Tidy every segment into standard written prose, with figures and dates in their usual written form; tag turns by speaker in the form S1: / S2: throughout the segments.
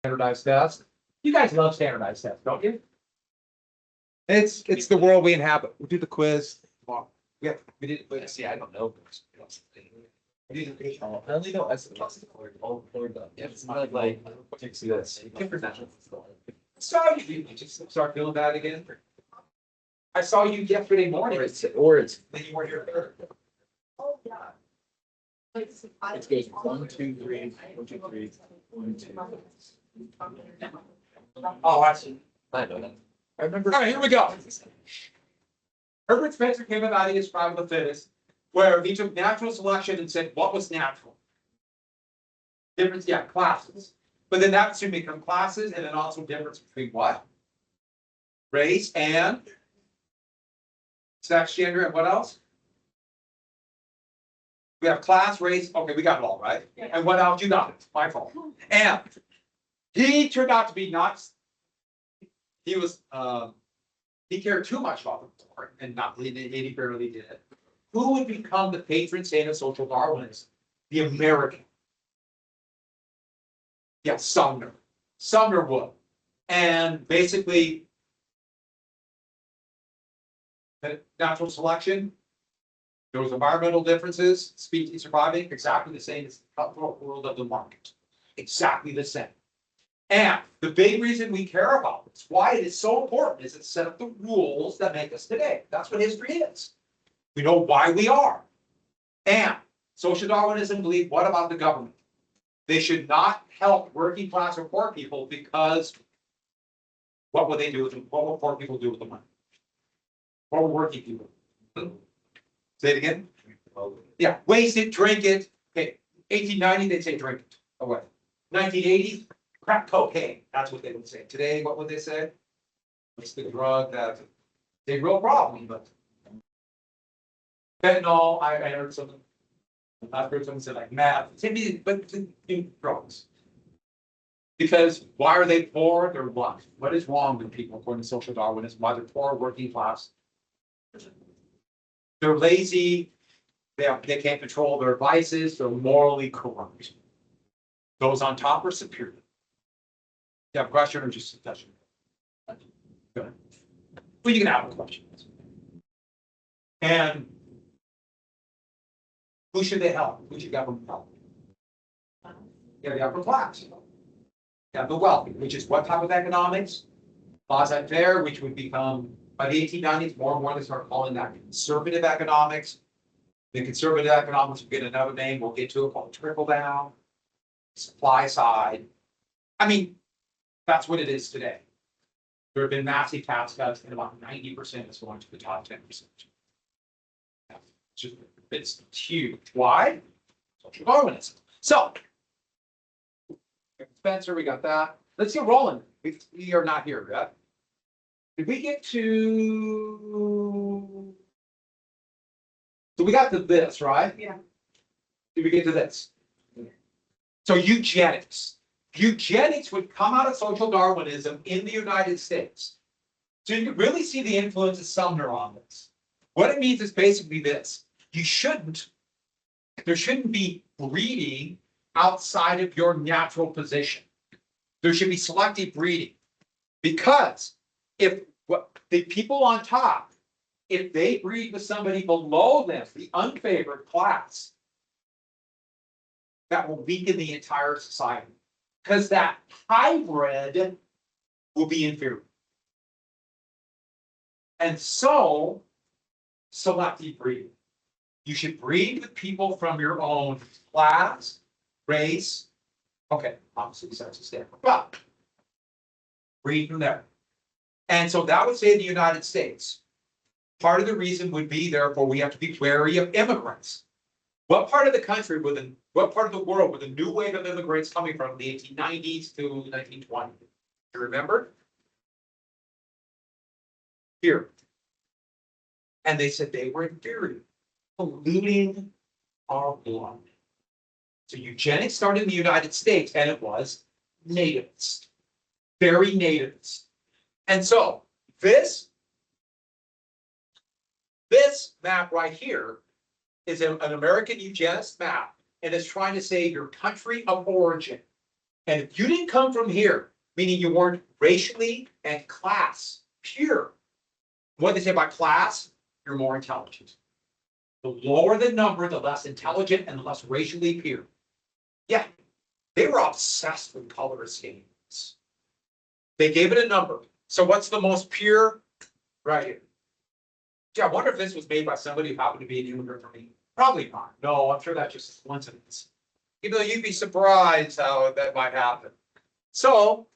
S1: Standardized test. You guys love standardized tests, don't you?
S2: It's the world we inhabit. We do the quiz. Yeah, we did.
S1: See, I don't know.
S3: I only know estimates.
S1: It's not like this. Saw you just start feeling bad again. I saw you yesterday morning.
S3: Or it's
S1: Then you weren't here.
S4: Oh, yeah.
S3: it goes 1, 2, 3, 1, 2, 3, 1, 2.
S1: Oh, I see.
S3: I know that.
S1: I remember. All right, here we go. Herbert Spencer came about his survival of the fittest, where he took natural selection and said, what was natural? Difference, yeah, classes. But then that soon become classes, and then also difference between what? Race and sex, gender, and what else? We have class, race, okay, we got it all, right?
S4: Yeah.
S1: And what else? You got it, my fault. And he turned out to be nuts. He was, he cared too much about the poor, and not, he barely did it. Who would become the patron saint of social Darwinism? The American. Yeah, Sumner. Sumner would. And basically, natural selection, there was environmental differences, species surviving, exactly the same as the cutthroat world of the market. Exactly the same. And the big reason we care about this, why it is so important, is it set up the rules that make us today. That's what history is. We know why we are. And social Darwinism believed, what about the government? They should not help working class or poor people because what would they do with them? What will poor people do with the money? What will working people do? Say it again? Yeah, waste it, drink it. Okay, 1890, they'd say drink it away. 1980, crack cocaine. That's what they would say. Today, what would they say? What's the drug that's a real problem? But fentanyl, I heard something. I've heard someone say like meth. But the new drugs. Because why are they poor? They're what? What is wrong with people according to social Darwinism? Why they're poor, working class? They're lazy. They can't control their vices. They're morally corrupt. Those on top are superior. You have a question or just suggestion? Go ahead. Well, you can have a question. And who should they help? Who should government help? Yeah, the upper class. Yeah, the wealthy, which is what type of economics? Laissez-faire, which would become, by the 1890s, more and more they start calling that conservative economics. The conservative economics will get another name, we'll get to it, called trickle down, supply side. I mean, that's what it is today. There have been massive tax cuts, and about 90% is going to the top 10%. It's huge. Why? Social Darwinism. So, Spencer, we got that. Let's get rolling. We are not here yet. Did we get to? So we got to this, right?
S4: Yeah.
S1: Did we get to this? So eugenics. Eugenics would come out of social Darwinism in the United States. So you can really see the influence of Sumner on this. What it means is basically this. There shouldn't be breeding outside of your natural position. There should be selective breeding. Because if the people on top, if they breed with somebody below them, the unfavored class, that will weaken the entire society. Because that hybrid will be inferior. And so, selective breeding. You should breed with people from your own class, race. Okay, obviously sex is different, but breed from there. And so that would say in the United States, part of the reason would be, therefore, we have to be wary of immigrants. What part of the country what part of the world were the new wave of immigrants coming from in the 1890s to 1920? You remember? Here. And they said they were inferior, polluting our blood. So eugenics started in the United States, and it was nativist, very nativist. And so this map right here is an American eugenist map, and it's trying to say your country of origin. And if you didn't come from here, meaning you weren't racially and class pure, what they say by class, you're more intelligent. The lower the number, the less intelligent and the less racially pure. Yeah, they were obsessed with color schemes. They gave it a number. So what's the most pure? Right here. Yeah, I wonder if this was made by somebody who happened to be an immigrant from me. Probably not. No, I'm sure that's just a coincidence. Even though you'd be surprised how that might happen. So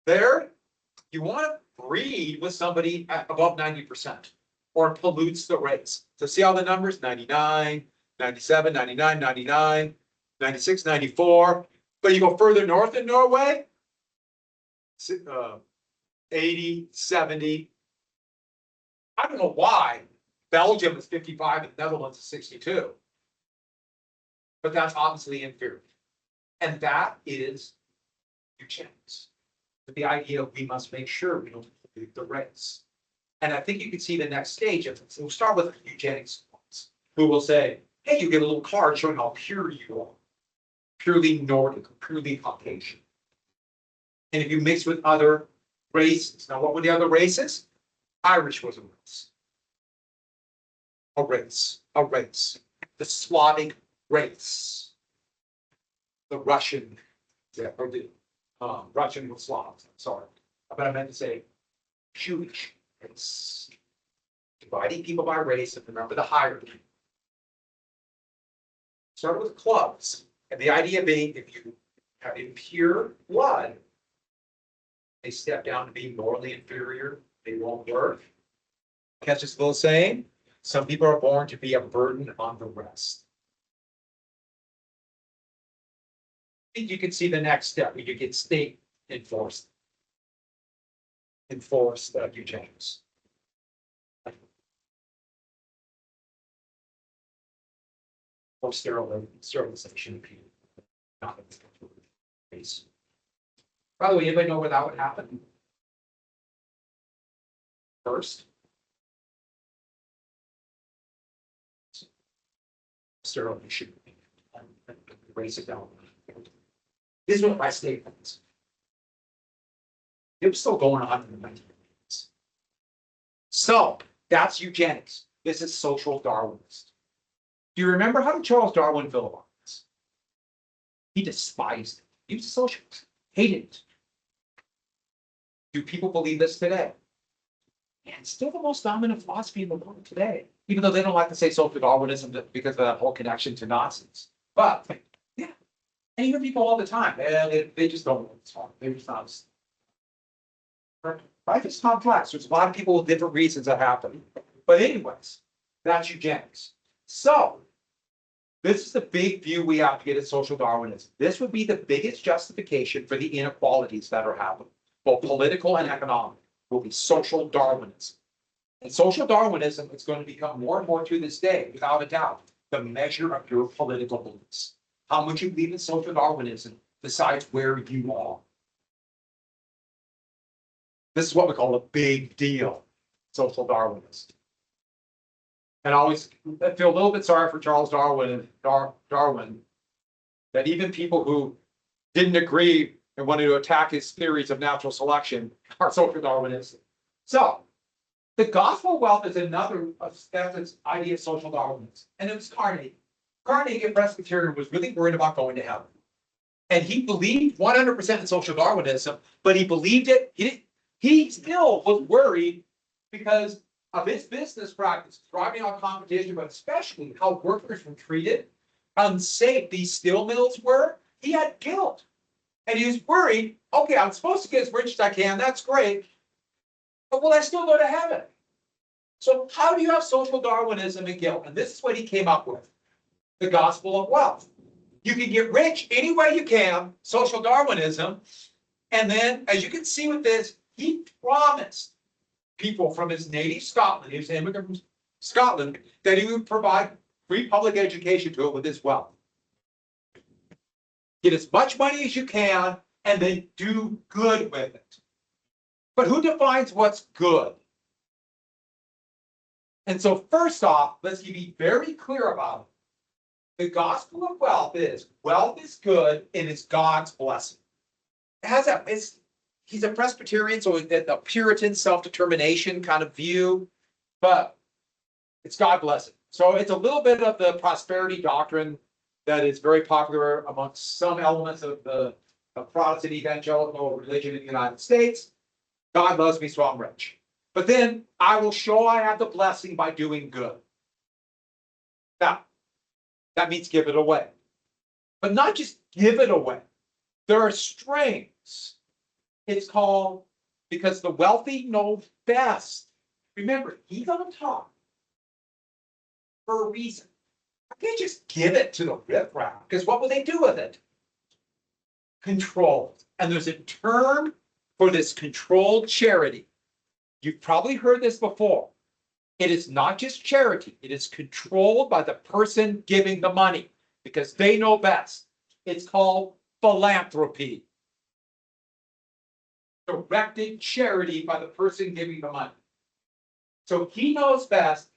S1: there, you want to breed with somebody at above 90% or it pollutes the race. So see all the numbers, 99, 97, 99, 99, 96, 94. But you go further north in Norway, 80, 70. I don't know why Belgium is 55 and Netherlands is 62. But that's obviously inferior. And that is eugenics. With the idea we must make sure we don't pollute the race. And I think you can see the next stage of it. We'll start with eugenics ones, who will say, hey, you get a little card showing how pure you are. Purely Nordic, purely Caucasian. And if you mix with other races, now what were the other races? Irish was a race. A race, a race. The Slavic race. The Russian, yeah, or the Russian with Slavs, sorry. But I meant to say Jewish race. Dividing people by race, and remember the hierarchy. Started with clubs, and the idea being if you have impure blood, they step down to being morally inferior, they won't work. Catch this little saying? Some people are born to be a burden on the rest. I think you can see the next step, you get state enforced eugenics. Or sterilization of people. Not in the case. By the way, anybody know where that would happen? First. Sterilization. Raise it down. This is what my statement is. It was still going on in the 1980s. So that's eugenics. This is social Darwinist. Do you remember how did Charles Darwin feel about this? He despised it. He was a socialist. Hated it. Do people believe this today? Yeah, it's still the most dominant philosophy in the world today. Even though they don't like to say social Darwinism because of that whole connection to Nazis. But yeah, and you hear people all the time, and they just don't know what's wrong. They're just not. Life is complex. There's a lot of people with different reasons that happen. But anyways, that's eugenics. So this is the big view we have to get at social Darwinism. This would be the biggest justification for the inequalities that are happening, both political and economic, will be social Darwinism. And social Darwinism is going to become more and more to this day, without a doubt, the measure of your political beliefs. How much you believe in social Darwinism decides where you are. This is what we call a big deal, social Darwinism. And I always feel a little bit sorry for Charles Darwin, that even people who didn't agree and wanted to attack his theories of natural selection are social Darwinism. So the gospel of wealth is another idea of social Darwinism. And it was Carnegie. Carnegie, a Presbyterian, was really worried about going to heaven. And he believed 100% in social Darwinism, but he believed it. He still was worried because of his business practice, thriving on competition, but especially how workers were treated, how unsafe these steel mills were. He had guilt. And he was worried, okay, I'm supposed to get as rich as I can, that's great, but will I still go to heaven? So how do you have social Darwinism and guilt? And this is what he came up with, the gospel of wealth. You can get rich any way you can, social Darwinism, and then, as you can see with this, he promised people from his native Scotland, he was an immigrant from Scotland, that he would provide free public education to it with his wealth. Get as much money as you can, and then do good with it. But who defines what's good? And so first off, let's be very clear about it. The gospel of wealth is good and it's God's blessing. It has that, he's a Presbyterian, so a Puritan self-determination kind of view, but it's God blessing. So it's a little bit of the prosperity doctrine that is very popular amongst some elements of the Protestant evangelical religion in the United States. God loves me, so I'm rich. But then I will show I have the blessing by doing good. Now, that means give it away. But not just give it away. There are strings. It's called, because the wealthy know best. Remember, he's on top for a reason. I can't just give it to the riffraff, because what will they do with it? Controlled. And there's a term for this controlled charity. You've probably heard this before. It is not just charity. It is controlled by the person giving the money because they know best. It's called philanthropy. Directed charity by the person giving the money. So he knows best,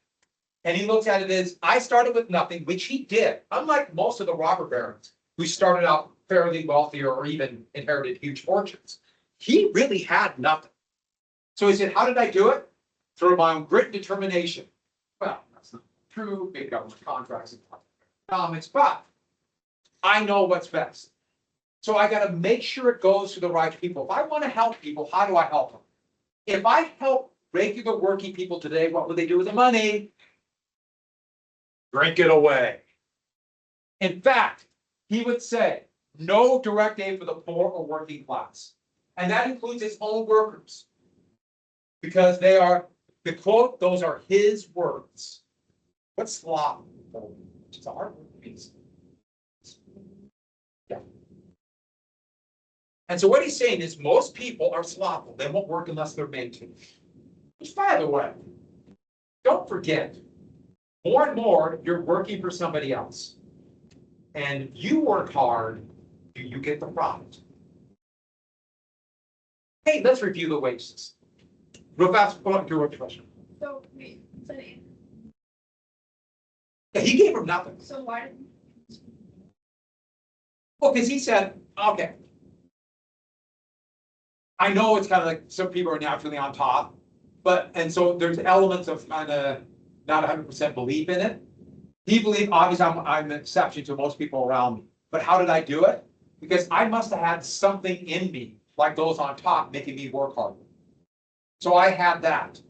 S1: and he looks at it as, I started with nothing, which he did. Unlike most of the robber barons who started out fairly wealthy or even inherited huge fortunes. He really had nothing. So he said, how did I do it? Through my own grit and determination. Well, that's not true, big government contracts and economics, but I know what's best. So I got to make sure it goes to the right people. If I want to help people, how do I help them? If I help regular working people today, what would they do with the money? Drink it away. In fact, he would say, no direct aid for the poor or working class. And that includes his own workers. Because they are, the quote, those are his words. What's sloth? It's a hard word to use. Yeah. And so what he's saying is most people are slothful. They won't work unless they're made to. Which, by the way, don't forget, more and more you're working for somebody else. And you work hard, you get the profit. Hey, let's review the wage system. Real fast, go on to your question.
S3: So, wait, said Andrew.
S1: Yeah, he gave him nothing.
S3: So why did?
S1: Well, because he said, okay. I know it's kind of like some people are naturally on top, but, and so there's elements of kind of not 100% belief in it. He believed, obviously, I'm an exception to most people around me. But how did I do it? Because I must have had something in me, like those on top, making me work harder. So I had that.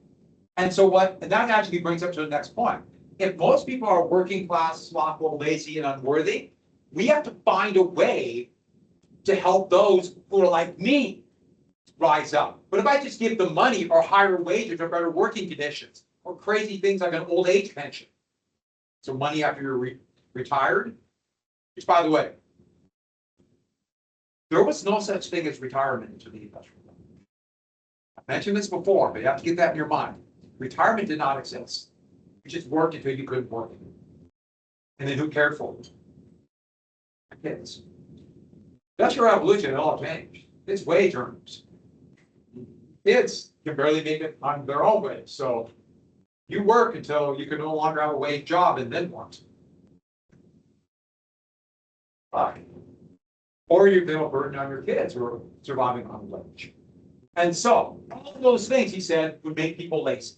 S1: And so what, and that actually brings up to the next point. If most people are working class, slothful, lazy, and unworthy, we have to find a way to help those who are like me rise up. But if I just give them money or higher wages or better working conditions or crazy things like an old age pension, so money after you're retired, which, by the way, there was no such thing as retirement into the industrial life. I mentioned this before, but you have to get that in your mind. Retirement did not exist. You just worked until you couldn't work. And then who cared for it? The kids. Industrial revolution, it all changed. It's wage earners. Kids can barely make it on their own wage. So you work until you can no longer have a wage job and then what? Fine. Or you feel a burden on your kids who are surviving on a wage. And so all of those things, he said, would make people lazy.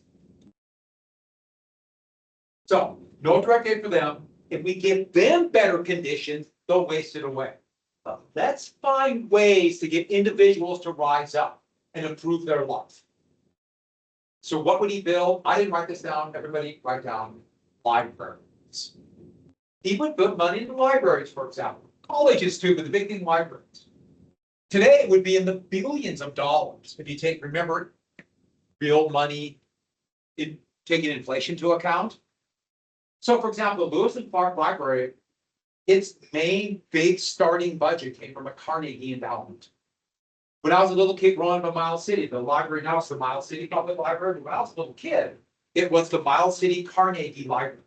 S1: So no direct aid for them. If we give them better conditions, they'll waste it away. But let's find ways to get individuals to rise up and improve their life. So what would he build? I didn't write this down. Everybody write down libraries. He would put money in the libraries, for example. Colleges too, but the big thing, libraries. Today it would be in the billions of dollars. If you take, remember, real money, taking inflation into account. So for example, the Lewis and Clark Library, its main big starting budget came from a Carnegie endowment. When I was a little kid growing up in Miles City, the library now is the Miles City Public Library. When I was a little kid, it was the Miles City Carnegie Library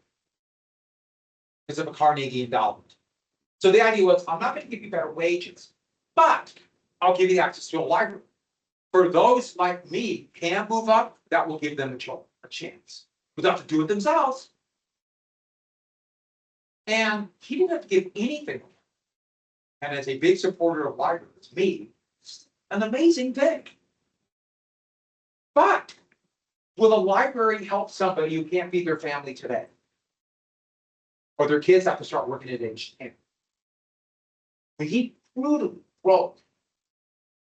S1: because of a Carnegie endowment. So the idea was, I'm not going to give you better wages, but I'll give you access to a library. For those like me who can't move up, that will give them a chance. But they have to do it themselves. And he didn't have to give anything. And as a big supporter of libraries, me, it's an amazing thing. But will a library help somebody who can't feed their family today? Or their kids have to start working at age 10? But he brutally broke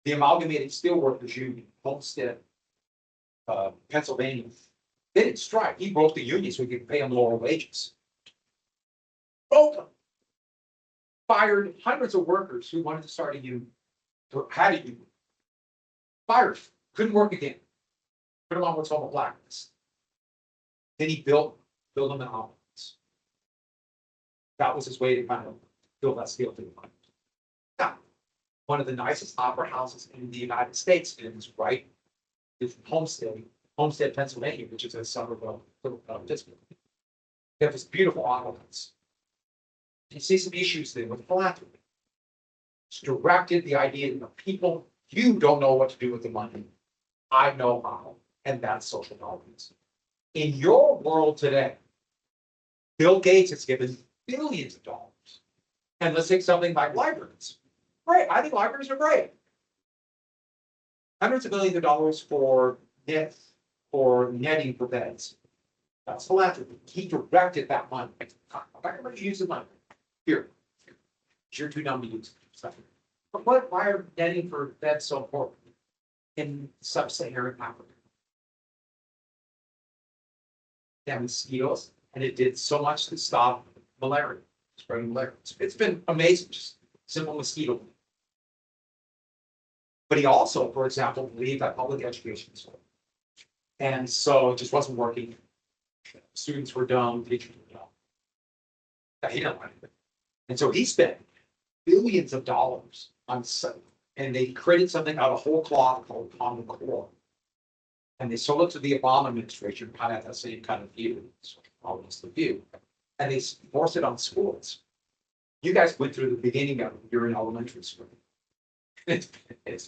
S1: the Amalgamated Steelworkers Union, Homestead, Pennsylvania. They didn't strike. He broke the union so he could pay them lower wages. Broke them. Fired hundreds of workers who wanted to start a union, or had a union. Fired, couldn't work again. Put them on what's called a blacklist. Then he built them in opulence. That was his way to kind of build that skill to the mind. Now, one of the nicest opera houses in the United States is right in Homestead, Pennsylvania, which is a suburb of Pittsburgh. They have this beautiful opera house. You see some issues there with philanthropy. It's directed the idea that the people, you don't know what to do with the money. I know how, and that's social Darwinism. In your world today, Bill Gates has given billions of dollars. And let's take something like libraries. Great, I think libraries are great. Hundreds of millions of dollars for netting for beds. That's philanthropy. He directed that money. I'm not going to use the money. Here, you're too dumb to use it. But why are netting for beds so important in sub-Saharan Africa? They have mosquitoes, and it did so much to stop malaria, spreading malaria. It's been amazing, just simple mosquito. But he also, for example, believed that public education was important. And so it just wasn't working. Students were dumb, teachers were dumb. He didn't like it. And so he spent billions of dollars on something, and they created something out of whole cloth called Common Core. And they sold it to the Obama administration, kind of that same kind of view, almost the view. And they forced it on schools. You guys went through the beginning of it. You're in elementary school. It's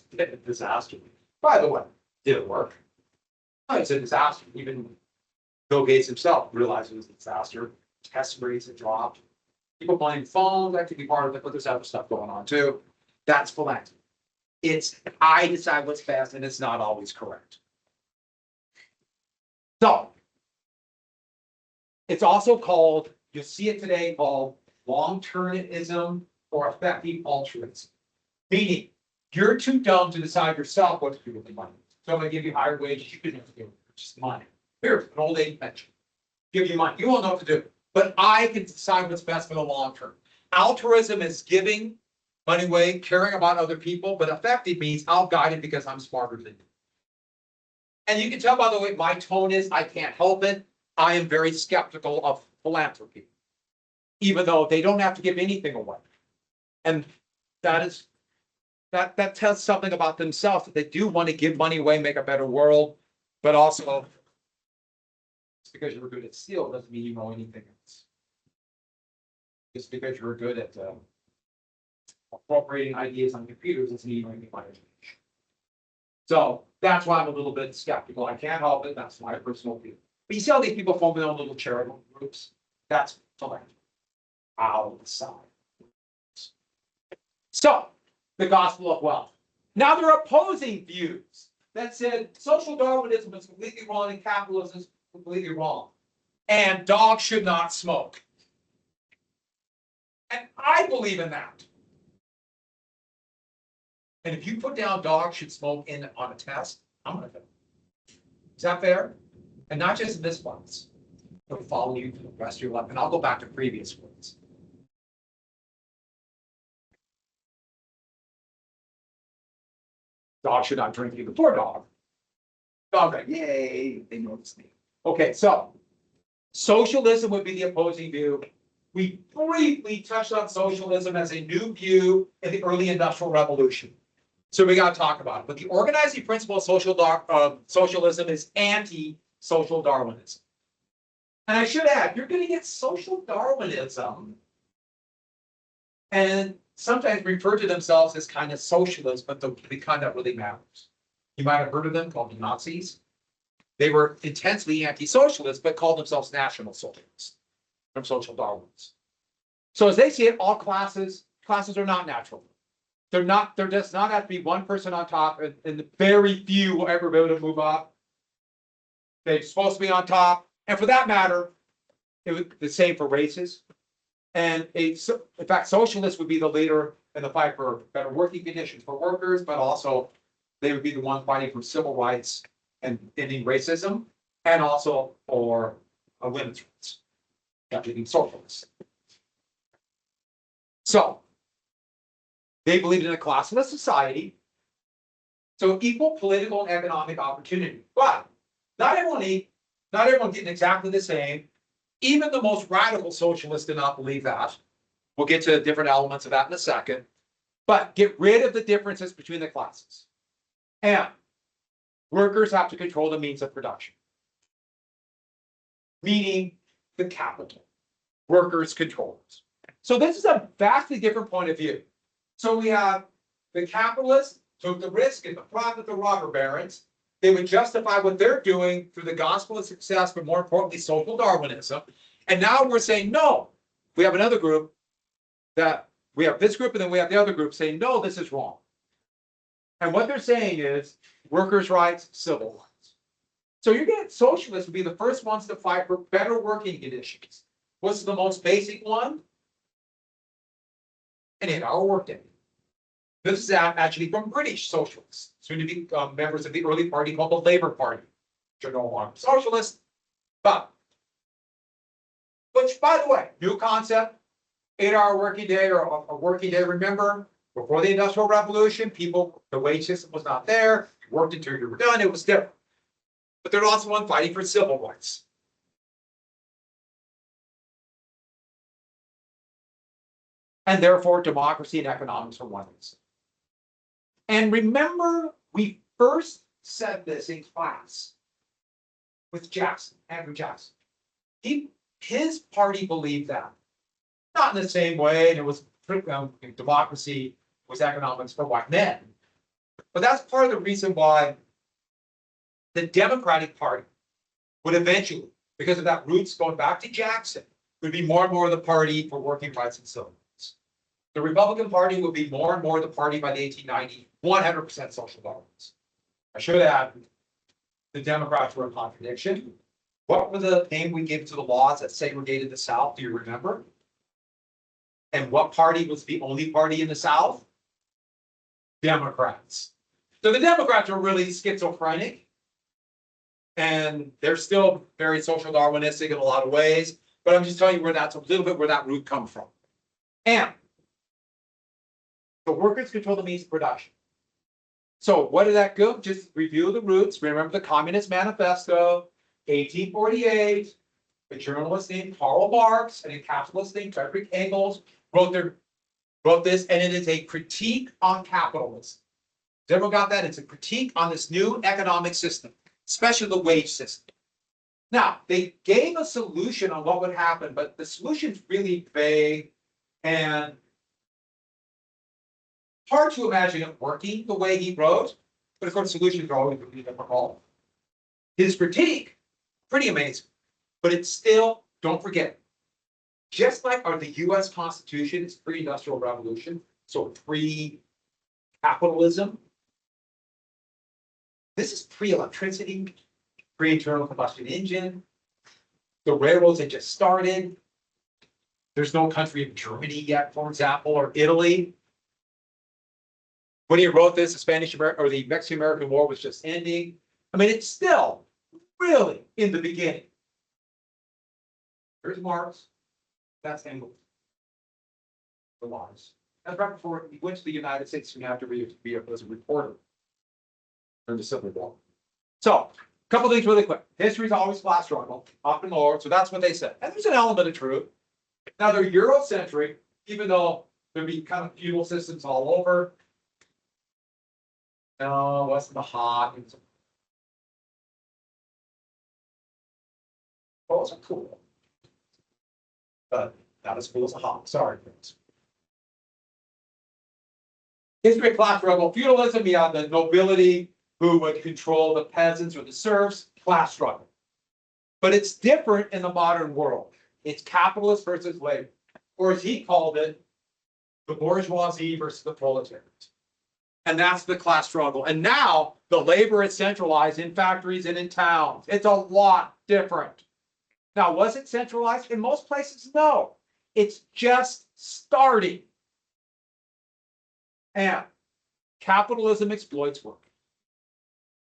S1: been a disaster. By the way, did it work? No, it's a disaster. Even Bill Gates himself realized it was a disaster. Test rates had dropped. People blame phones, that could be part of it, but there's other stuff going on too. That's philanthropy. It's I decide what's best, and it's not always correct. So it's also called, you'll see it today, called long-termism or effective altruism. Meaning, you're too dumb to decide yourself what to do with the money. So I'm going to give you higher wages, you can do it, just money. Here's an old age pension. Give you money, you won't know what to do. But I can decide what's best for the long term. Altruism is giving money away, caring about other people, but effective means I'll guide it because I'm smarter than you. And you can tell by the way my tone is, I can't help it. I am very skeptical of philanthropy, even though they don't have to give anything away. And that tells something about themselves, that they do want to give money away, make a better world, but also just because you're good at steel doesn't mean you know anything else. Just because you're good at appropriating ideas on computers doesn't mean you know anything about education. So that's why I'm a little bit skeptical. I can't help it. That's my personal view. But you see all these people form their own little charitable groups. That's philanthropy. I'll decide. So the gospel of wealth. Now there are opposing views that said social Darwinism is completely wrong and capitalism is completely wrong. And dogs should not smoke. And I believe in that. And if you put down dogs should smoke on a test, I'm going to do it. Is that fair? And not just in this box. It'll follow you for the rest of your life. And I'll go back to previous ones. Dog should not drink either. Poor dog. Dog, like, yay, they noticed me. Okay, so socialism would be the opposing view. We briefly touched on socialism as a new view in the early industrial revolution. So we got to talk about it. But the organizing principle of socialism is anti-social Darwinism. And I should add, you're going to get social Darwinism and sometimes refer to themselves as kind of socialists, but the kind that really matters. You might have heard of them, called the Nazis. They were intensely anti-socialist, but called themselves national socialists from social Darwinists. So as they see it, all classes are not natural. They're not, there does not have to be one person on top, and very few will ever be able to move up. They're supposed to be on top, and for that matter, it was the same for races. And in fact, socialists would be the leader in the fight for better working conditions for workers, but also they would be the ones fighting for civil rights and ending racism, and also for women's rights. That being socialists. So they believed in a classless society, so equal political and economic opportunity. But not everyone getting exactly the same. Even the most radical socialists did not believe that. We'll get to different elements of that in a second. But get rid of the differences between the classes. And workers have to control the means of production. Meaning the capital. Workers controllers. So this is a vastly different point of view. So we have the capitalists took the risk and the profit, the robber barons. They would justify what they're doing through the gospel of success, but more importantly, social Darwinism. And now we're saying, no, we have another group that we have this group, and then we have the other group saying, no, this is wrong. And what they're saying is workers' rights, civil rights. So you're getting socialists would be the first ones to fight for better working conditions. What's the most basic one? An 8-hour workday. This is actually from British socialists, soon to be members of the early party called the Labour Party, which are no longer socialists, but which, by the way, new concept, 8-hour working day or a working day. Remember, before the Industrial Revolution, the wage system was not there. You worked until you were done. It was different. But they're also one fighting for civil rights. And therefore, democracy and economics are one of these. And remember, we first said this in class with Jackson, Andrew Jackson. His party believed that. Not in the same way, and it was democracy was economics for white men. But that's part of the reason why the Democratic Party would eventually, because of that roots going back to Jackson, would be more and more the party for working rights and civil rights. The Republican Party would be more and more the party by the 1890s, 100% social Darwinists. I should add, the Democrats were a contradiction. What were the name we gave to the laws that segregated the South? Do you remember? And what party was the only party in the South? Democrats. So the Democrats are really schizophrenic. And they're still very social Darwinistic in a lot of ways. But I'm just telling you where that's a little bit where that root comes from. And the workers control the means of production. So what did that go? Just review the roots. Remember the Communist Manifesto, 1848. A journalist named Karl Marx and a capitalist named Friedrich Engels wrote this, and it is a critique on capitalism. Has everyone got that? It's a critique on this new economic system, especially the wage system. Now, they gave a solution on what would happen, but the solution's really vague and hard to imagine it working the way he wrote, but of course solutions are always really difficult. His critique, pretty amazing, but it's still, don't forget, just like the US Constitution is pre-industrial revolution, so pre-capitalism, this is pre-electricity, pre-internal combustion engine, the railroads had just started, there's no country of Germany yet, for example, or Italy. When he wrote this, the the Mexican-American War was just ending. I mean, it's still really in the beginning. Here's Marx. That's Engels. The laws. That's right before he went to the United States soon after he was a reporter during the Civil War. So, a couple things really quick. History's always class struggle, up and lower. So that's what they said. And there's an element of truth. Now they're Eurocentric, even though there'd be kind of feudal systems all over. No, it wasn't the hot. Those are cool. But not as cool as a hawk. Sorry, friends. History of class struggle, feudalism, you have the nobility who would control the peasants or the serfs, class struggle. But it's different in the modern world. It's capitalist versus labor. or as he called it, the bourgeoisie versus the proletariat. And that's the class struggle. And now the labor is centralized in factories and in towns. It's a lot different. Now, was it centralized? In most places, no. It's just starting. And capitalism exploits work.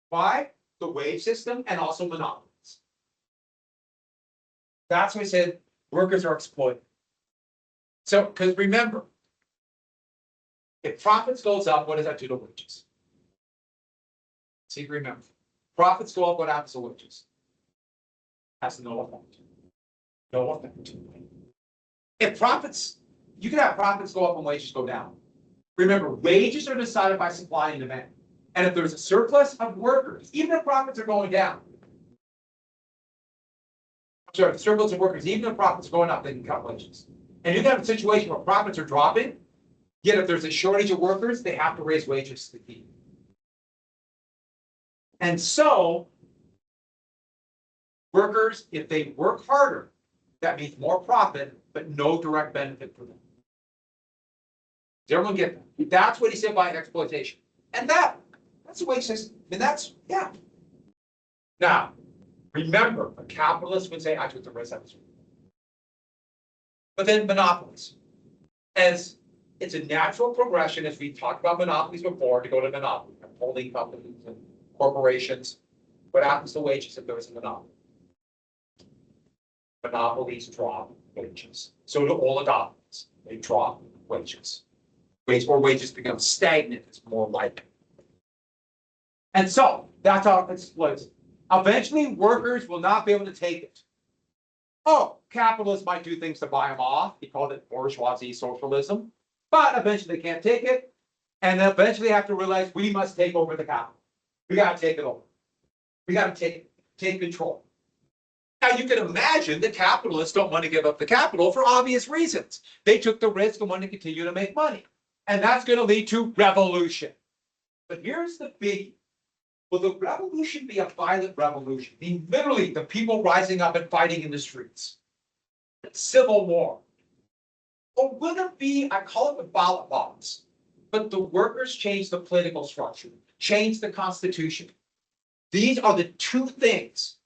S1: Why? The wage system and also monopolies. That's why I said workers are exploited. So, because remember, if profits goes up, what does that do to wages? See, remember, profits go up, what happens to wages? Has no effect. No effect. If profits, you can have profits go up and wages go down. Remember, wages are decided by supply and demand. And if there's a surplus of workers, even if profits are going down, sorry, the surplus of workers, even if profits are going up, they can cut wages. And you can have a situation where profits are dropping, yet if there's a shortage of workers, they have to raise wages to keep. And so, workers, if they work harder, that means more profit, but no direct benefit for them. Does everyone get that? That's what he said by exploitation. And that's the way he says, and that's, yeah. Now, remember, a capitalist would say, I took the risk, I was right. But then monopolies. As it's a natural progression, as we talked about monopolies before, to go to monopoly, holding companies and corporations. What happens to wages if there's a monopoly? Monopolies drop wages. So do oligopolies. They drop wages. Wages become stagnant, it's more like. And so that's how it explodes. Eventually, workers will not be able to take it. Oh, capitalists might do things to buy them off. He called it bourgeoisie socialism. But eventually they can't take it. And they eventually have to realize we must take over the capital. We got to take it over. We got to take control. Now you can imagine the capitalists don't want to give up the capital for obvious reasons. They took the risk and want to continue to make money. And that's going to lead to revolution. But here's the big. Will the revolution be a violent revolution? I mean, literally the people rising up and fighting in the streets. Civil war. Or will it be, I call it the ballot box, but the workers change the political structure, change the constitution. These are the two things.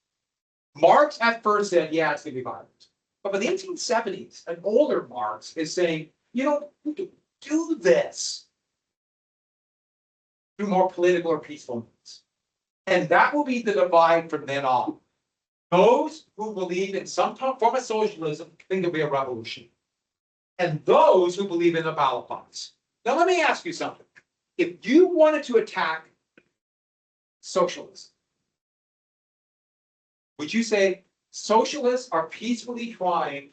S1: Marx at first said, yeah, it's going to be violent. But by the 1870s, an older Marx is saying, you know, do this through more political or peaceful means. And that will be the divide from then on. Those who believe in some form of socialism think there'll be a revolution. And those who believe in the ballot box. Now, let me ask you something. If you wanted to attack socialism, would you say socialists are peacefully trying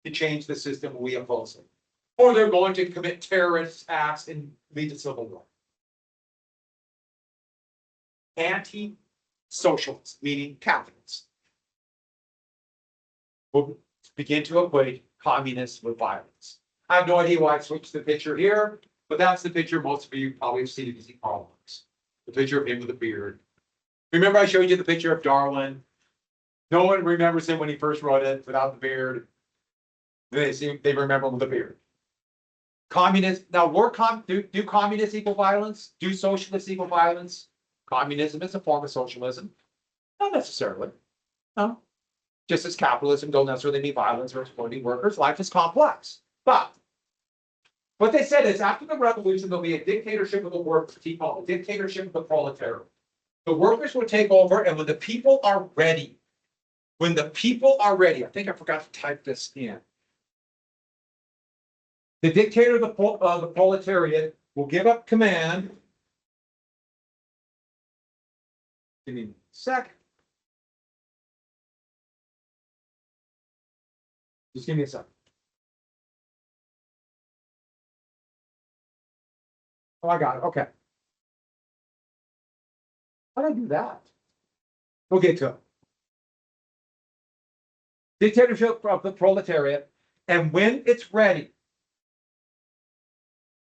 S1: to change the system we oppose it? Or they're going to commit terrorist acts and lead to civil war? Anti-socialists, meaning capitalists, will begin to equate communists with violence. I have no idea why I switched the picture here, but that's the picture most of you probably have seen if you see Karl Marx. The picture of him with a beard. Remember I showed you the picture of Darwin? No one remembers him when he first wrote it without the beard. They remember him with a beard. Communists, now do communists equal violence? Do socialists equal violence? Communism is a form of socialism. Not necessarily. No. Just as capitalism don't necessarily mean violence or exploiting workers, life is complex. But what they said is after the revolution, there'll be a dictatorship of the workers, called the dictatorship of the proletariat. The workers will take over, and when the people are ready, I think I forgot to type this in. The dictator of the proletariat will give up command. Give me a sec. Just give me a sec. Oh, I got it. Okay. How did I do that? We'll get to it. Dictatorship of the proletariat, and when it's ready,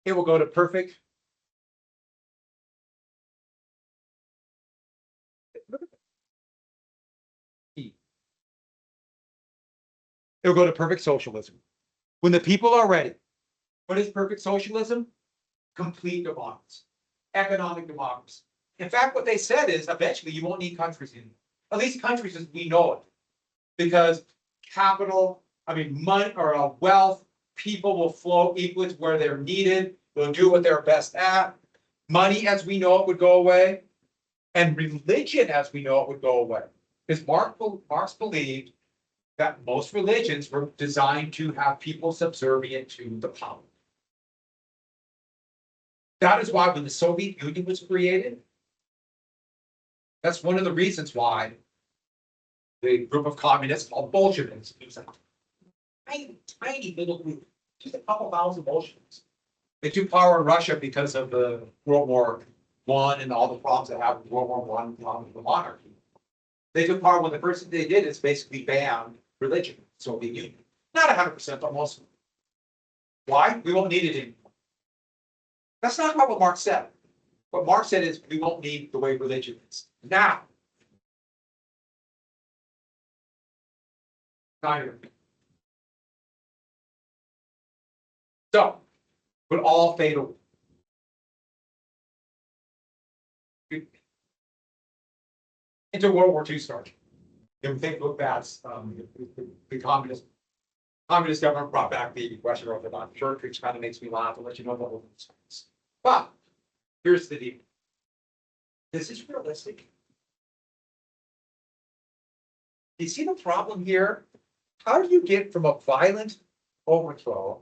S1: it will go to perfect. It'll go to perfect socialism. When the people are ready. What is perfect socialism? Complete democracy, economic democracy. In fact, what they said is eventually you won't need countries anymore. At least countries as we know it. Because capital, money or wealth, people will flow equally to where they're needed. They'll do what they're best at. Money as we know it would go away. And religion as we know it would go away. Because Marx believed that most religions were designed to have people subservient to the power. That is why when the Soviet Union was created, that's one of the reasons why the group of communists called Bolsheviks, it was a tiny little group, just a couple thousand Bolsheviks. They took power in Russia because of the World War I and all the problems that happened in World War I, the problem with the monarchy. They took power when the first thing they did is basically ban religion, Soviet Union. Not 100%, but most of it. Why? We won't need it anymore. That's not what Marx said. What Marx said is we won't need the way religion is. Now, so, would all fade away. Until World War II started. And we think look that's the communist government brought back the Russian Orthodox Church, which kind of makes me laugh and let you know the whole thing. But here's the deal. This is realistic. You see the problem here? How do you get from a violent overthrow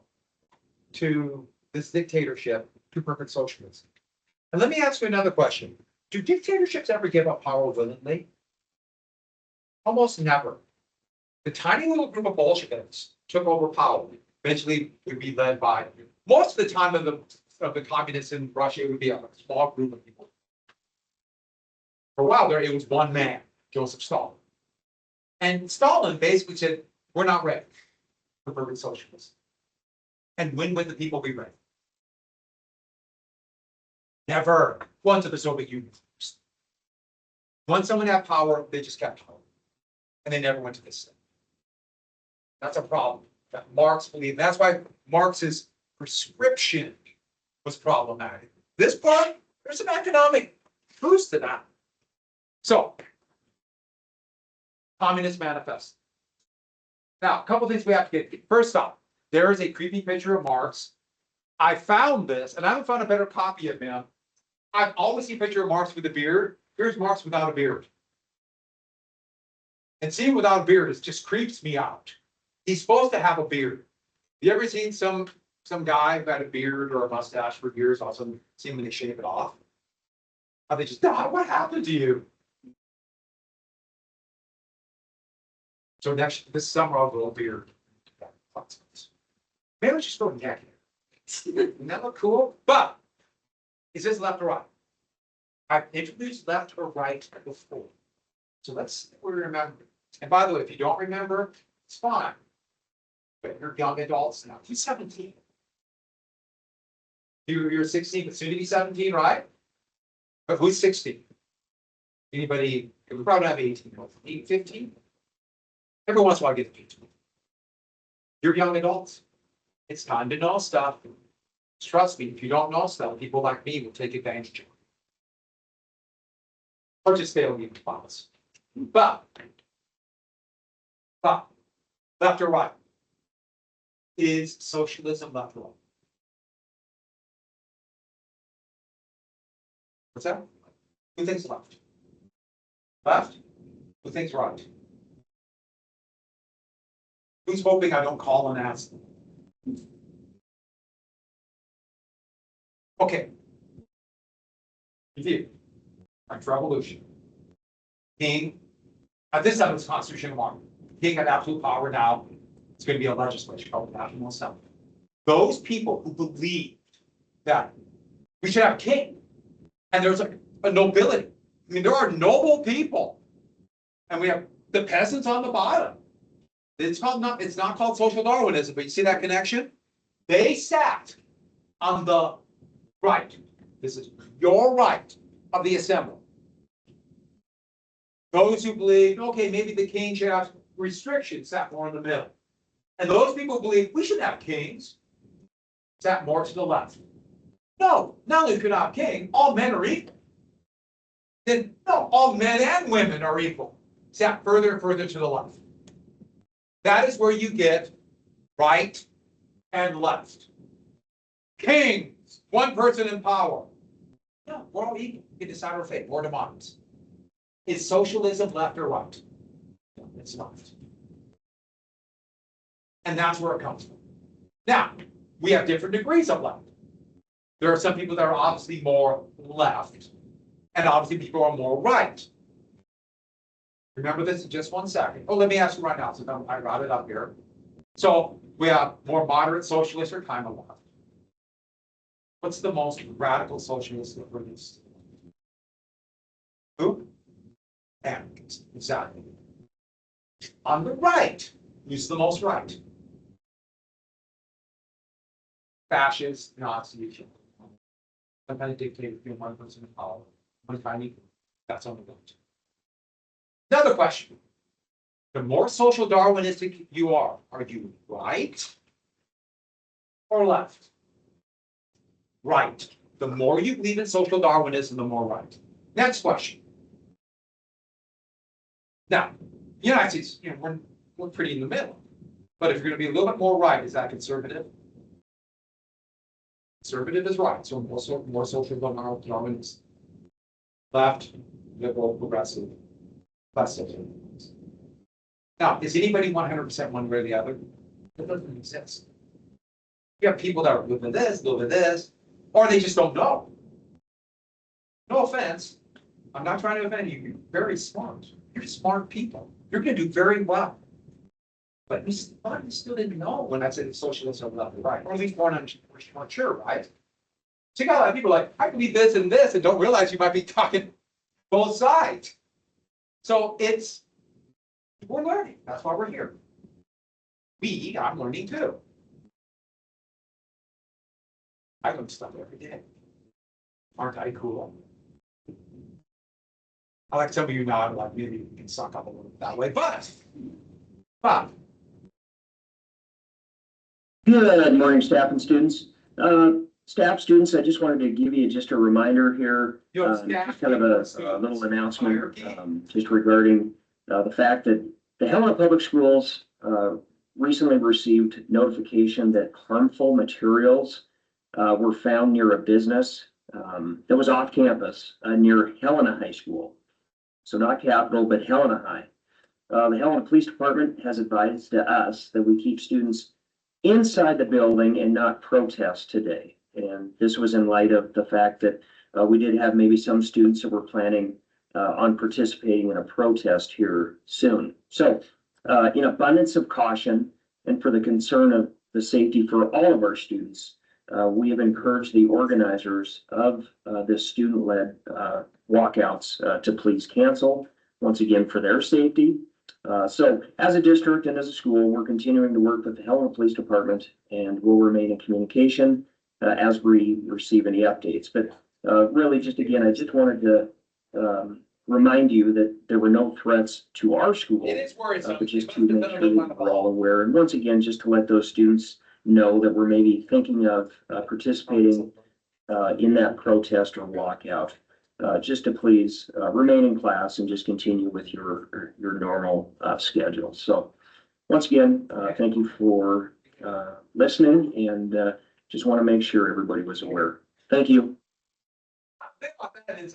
S1: to this dictatorship to perfect socialism? And let me ask you another question. Do dictatorships ever give up power willingly? Almost never. The tiny little group of Bolsheviks took over power. Eventually would be led by, most of the time of the communists in Russia, it would be a small group of people. For a while there, it was one man, Joseph Stalin. And Stalin basically said, we're not ready for perfect socialism. And when would the people be ready? Never. Once of the Soviet Union. Once someone had power, they just kept power. And they never went to this step. That's a problem that Marx believed. That's why Marx's prescription was problematic. This part, there's some economic truth to that. So, Communist Manifesto. Now, a couple things we have to get. First off, there is a creepy picture of Marx. I found this, and I haven't found a better copy of him. I've always seen a picture of Marx with a beard. Here's Marx without a beard. And seeing without a beard just creeps me out. He's supposed to have a beard. You ever seen some guy who had a beard or a mustache for years, all of a sudden see him when they shave it off? How they just die? What happened to you? So this summer I'll grow a beard. Maybe I'll just go neck hair. Doesn't that look cool? But is this left or right? I've introduced left or right before. So let's remember. And by the way, if you don't remember, it's fine. But you're young adults now. You're 17. You're 16, but soon to be 17, right? But who's 16? Anybody? We probably have 18, 15. Every once in a while I get to 18. You're young adults. It's time to know stuff. Trust me, if you don't know stuff, people like me will take advantage of it. Or just fail me to promise. But, left or right? Is socialism left or right? What's that? Who thinks left? Left? Who thinks right? Who's hoping I don't call and ask them? Okay. Review. French Revolution. King, at this time it was constitutional monarchy. King had absolute power. Now it's going to be a legislature called the National Assembly. Those people who believed that we should have a king, and there's a nobility. I mean, there are noble people, and we have the peasants on the bottom. It's not called social Darwinism, but you see that connection? They sat on the right. This is your right of the assembly. Those who believe, okay, maybe the king should have restrictions, sat more in the middle. And those people believe we should have kings. Is that more to the left? No, not only could not have king, all men are equal. Then, no, all men and women are equal. Is that further and further to the left? That is where you get right and left. Kings, one person in power. No, we're all equal. We can decide our fate. We're democracy. Is socialism left or right? No, it's left. And that's where it comes from. Now, we have different degrees of left. There are some people that are obviously more left, and obviously people are more right. Remember this in just 1 second. Oh, let me ask you right now, since I brought it up here. So we have more moderate socialists or kind of left. What's the most radical socialist that produced? Who? Anarchists, exactly. On the right, who's the most right? Fascist, Nazi, some kind of dictator, one person in power, one tiny group. That's on the left. Another question. The more social Darwinistic you are you right or left? Right. The more you believe in social Darwinism, the more right. Next question. Now, the United States, we're pretty in the middle. But if you're going to be a little bit more right, is that conservative? Conservative is right, so more social Darwinism. Left, liberal, progressive, less social. Now, is anybody 100% one way or the other? It doesn't exist. You have people that are living this, or they just don't know. No offense. I'm not trying to offend you. You're very smart. You're smart people. You're going to do very well. But you still didn't know when I said socialism or left or right, or at least we're not sure, right? So you got a lot of people like, I believe this, and don't realize you might be talking both sides. So we're learning. That's why we're here. I'm learning too. I learn stuff every day. Aren't I cool? I like some of you now, like maybe you can suck up a little bit that way, but.
S4: Good morning, staff and students. Staff, students, I just wanted to give you just a reminder here, just kind of a little announcement, just regarding the fact that the Helena Public Schools recently received notification that harmful materials were found near a business that was off campus near Helena High School. So not Capitol, but Helena High. The Helena Police Department has advised to us that we keep students inside the building and not protest today. And this was in light of the fact that we did have maybe some students that were planning on participating in a protest here soon. So in abundance of caution and for the concern of the safety for all of our students, we have encouraged the organizers of this student-led walkouts to please cancel, once again, for their safety. So as a district and as a school, we're continuing to work with the Helena Police Department and will remain in communication as we receive any updates. But really, just again, I just wanted to remind you that there were no threats to our school,
S1: It is worrisome.
S4: but just to make sure that we're all aware. And once again, just to let those students know that we're maybe thinking of participating in that protest or walkout. Just to please remain in class and just continue with your normal schedule. So once again, thank you for listening, and just want to make sure everybody was aware. Thank you.
S1: The thing about that is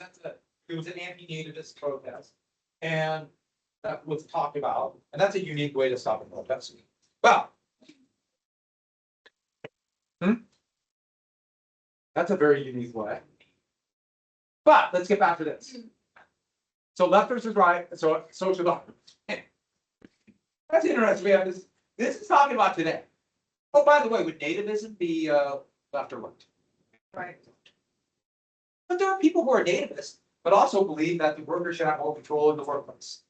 S1: it was an anti-nativist protest, and that was talked about, and that's a unique way to stop a protest. Well, that's a very unique way. But let's get back to this. So lefters is right. So social. That's interesting. We have this. This is talking about today. Oh, by the way, would nativism be left or right?
S3: Right.
S1: But there are people who are nativists, but also believe that the workers should have more control in the workplace.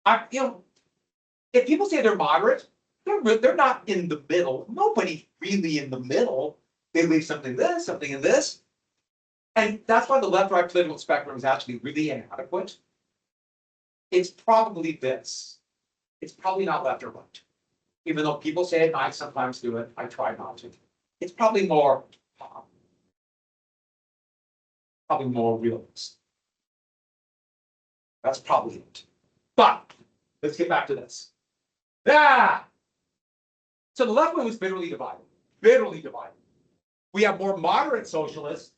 S1: If people say they're moderate, they're not in the middle. Nobody really in the middle. They believe something this, something in this. And that's why the left-right political spectrum is actually really inadequate. It's probably this. It's probably not left or right. even though people say it, I sometimes do it, I try not to. It's probably more realist. That's probably it. But let's get back to this. So the left wing was bitterly divided. Bitterly divided. We have more moderate socialists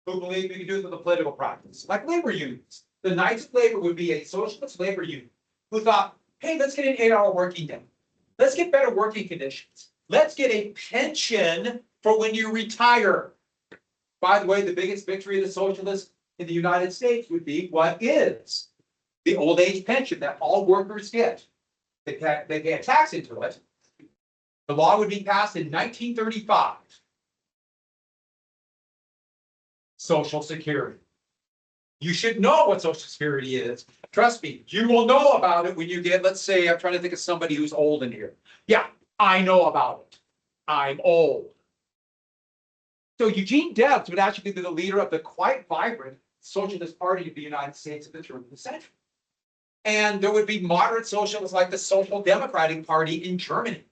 S1: who believe we can do it with a political practice, like labor unions. The Knights of Labor would be a socialist labor union who thought, hey, let's get an 8-hour working day. Let's get better working conditions. Let's get a pension for when you retire. By the way, the biggest victory of the socialists in the United States would be what is the old age pension that all workers get. They pay a tax into it. The law would be passed in 1935. Social Security. You should know what Social Security is. Trust me, you will know about it when you get, let's say, I'm trying to think of somebody who's old in here. Yeah, I know about it. I'm old. So Eugene Debs would actually be the leader of the quite vibrant Socialist Party of the United States at the turn of the century. And there would be moderate socialists like the Social Democratic Party in Germany,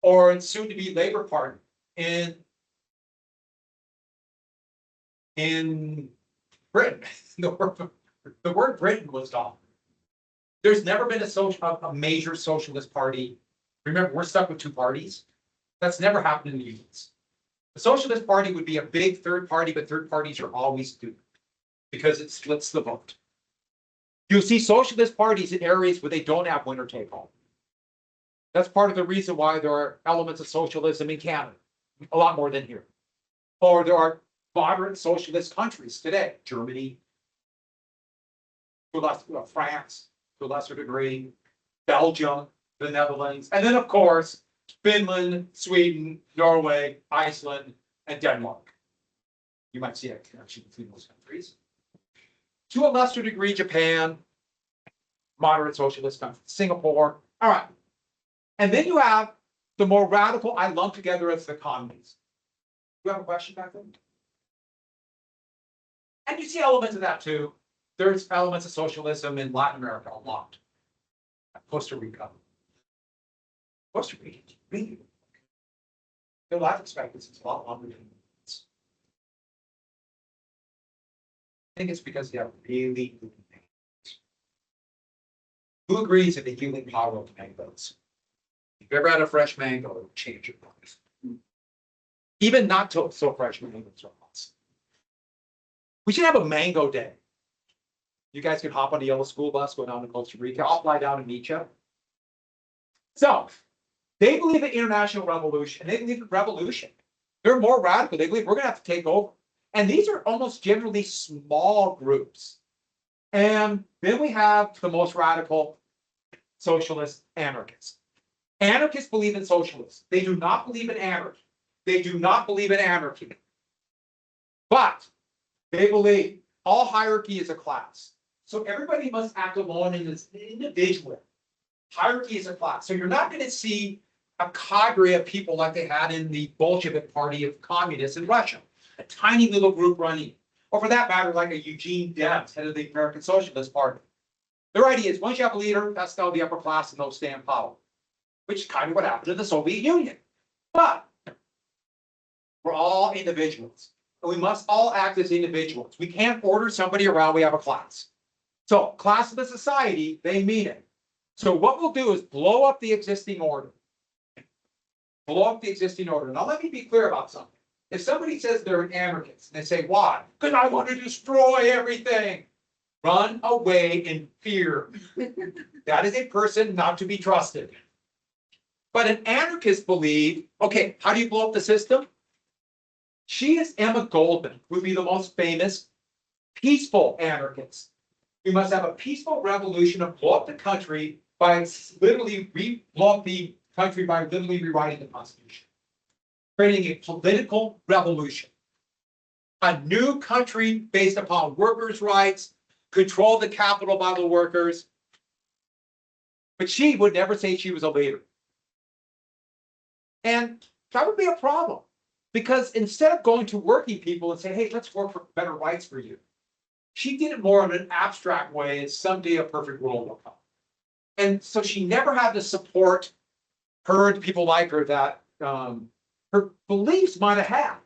S1: or soon to be Labour Party in Britain. The word Britain was gone. There's never been a major socialist party. Remember, we're stuck with two parties. That's never happened in the US. The Socialist Party would be a big third party, but third parties are always doomed because it splits the vote. You'll see socialist parties in areas where they don't have winner take all. That's part of the reason why there are elements of socialism in Canada, a lot more than here. Or there are moderate socialist countries today, Germany, France, to a lesser degree, Belgium, the Netherlands, and then of course, Finland, Sweden, Norway, Iceland, and Denmark. You might see a connection between those countries. To a lesser degree, Japan, moderate socialist countries, Singapore. All right. And then you have the more radical, I lump together as the communists. Do you have a question back then? And you see elements of that too. There's elements of socialism in Latin America a lot. Costa Rica. Costa Rica, really. Their life expectancy is a lot longer than humans. I think it's because they have really good mangoes. Who agrees with the healing power of mangoes? If you've ever had a fresh mango, it'll change your life. Even not so fresh mangoes are awesome. We should have a mango day. You guys could hop on the yellow school bus, go down to Costa Rica. I'll fly down and meet you. So, they believe in international revolution. They believe in revolution. They're more radical. They believe we're going to have to take over. And these are almost generally small groups. And then we have the most radical socialist anarchists. Anarchists believe in socialism. They do not believe in anarchy. They do not believe in anarchy. But they believe all hierarchy is a class. So everybody must act alone in this individual. Hierarchy is a class. So you're not going to see a cadre of people like they had in the Bolshevik Party of Communists in Russia. A tiny little group running. Or for that matter, like a Eugene Debs, head of the American Socialist Party. Their idea is once you have a leader, that's now the upper class and they'll stay in power. Which is kind of what happened in the Soviet Union. But we're all individuals. And we must all act as individuals. We can't order somebody around, we have a class. So, class of the society, they mean it. So what we'll do is blow up the existing order. Blow up the existing order. Now let me be clear about something. If somebody says they're an anarchist, and they say, why? Because I want to destroy everything. Run away in fear. That is a person not to be trusted. But an anarchist believes, okay, how do you blow up the system? She is Emma Goldman, would be the most famous peaceful anarchist. We must have a peaceful revolution and blow up the country by literally blow up the country by literally rewriting the Constitution. Creating a political revolution. A new country based upon workers' rights, control the capital by the workers. But she would never say she was a leader. And that would be a problem. Because instead of going to working people and saying, hey, let's work for better rights for you, she did it more in an abstract way, and someday a perfect world will come. And so she never had the support heard people like her that, her beliefs might have had.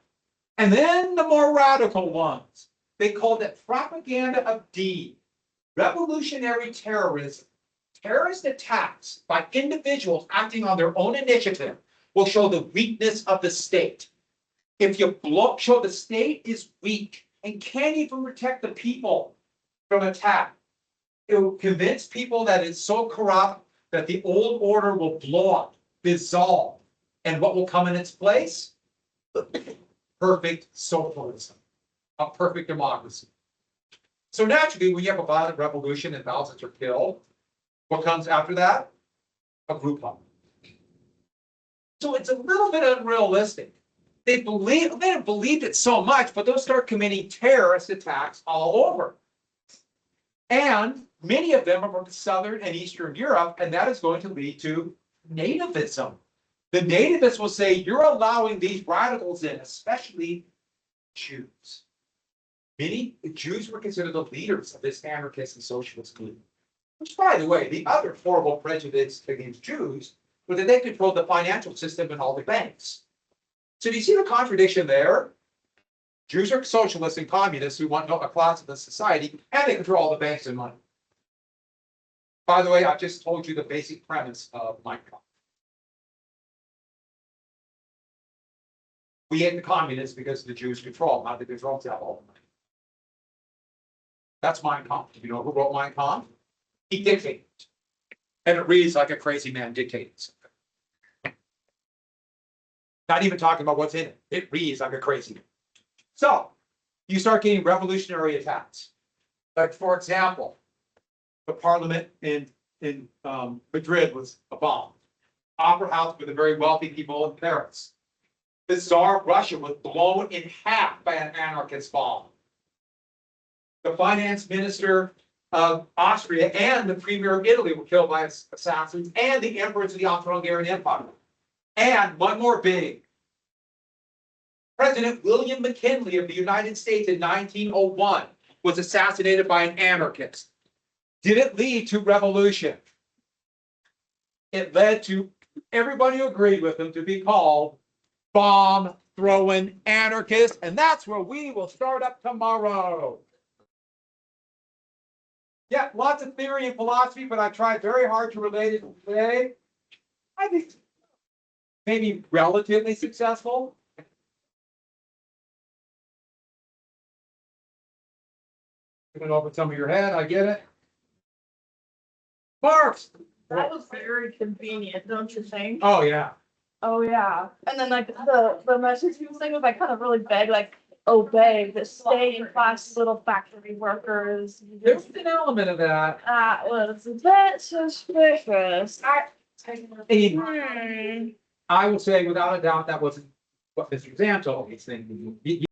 S1: And then the more radical ones, they called it propaganda of deed, revolutionary terrorism. Terrorist attacks by individuals acting on their own initiative will show the weakness of the state. If you show the state is weak and can't even protect the people from attack, it will convince people that it's so corrupt that the old order will blow up, dissolve. And what will come in its place? Perfect socialism, a perfect democracy. So naturally, when you have a violent revolution and thousands are killed, what comes after that? A group hug. So it's a little bit unrealistic. They have believed it so much, but they'll start committing terrorist attacks all over. And many of them are from Southern and Eastern Europe, and that is going to lead to nativism. The nativists will say, you're allowing these radicals in, especially Jews. Many Jews were considered the leaders of this anarchist and socialist movement. Which, by the way, the other horrible prejudice against Jews was that they controlled the financial system and all the banks. So do you see the contradiction there? Jews are socialists and communists who want a class of the society, and they control all the banks and money. By the way, I just told you the basic premise of Mein Kampf. We hate the communists because the Jews control, not the control to have all the money. That's Mein Kampf. Do you know who wrote Mein Kampf? He dictated. And it reads like a crazy man dictating something. Not even talking about what's in it. It reads like a crazy man. So you start getting revolutionary attacks. Like, for example, the parliament in Madrid was a bomb. Opera House with the very wealthy people in Paris. The Tsar of Russia was blown in half by an anarchist bomb. The finance minister of Austria and the premier of Italy were killed by assassins, and the emperors of the Austro-Hungarian Empire. And one more big. President William McKinley of the United States in 1901 was assassinated by an anarchist. Did it lead to revolution? It led to everybody who agreed with him to be called bomb-throwing anarchists, and that's where we will start up tomorrow. Yeah, lots of theory and philosophy, but I tried very hard to relate it today. I think maybe relatively successful. Looking over some of your head, I get it. Marks!
S3: That was very convenient, don't you think?
S1: Oh, yeah.
S3: Oh, yeah. And then like the message he was saying was like kind of really vague, like obey the state and class little factory workers.
S1: There's an element of that.
S3: That was a bit suspicious.
S1: I will say without a doubt that wasn't what Mr. Zam told me.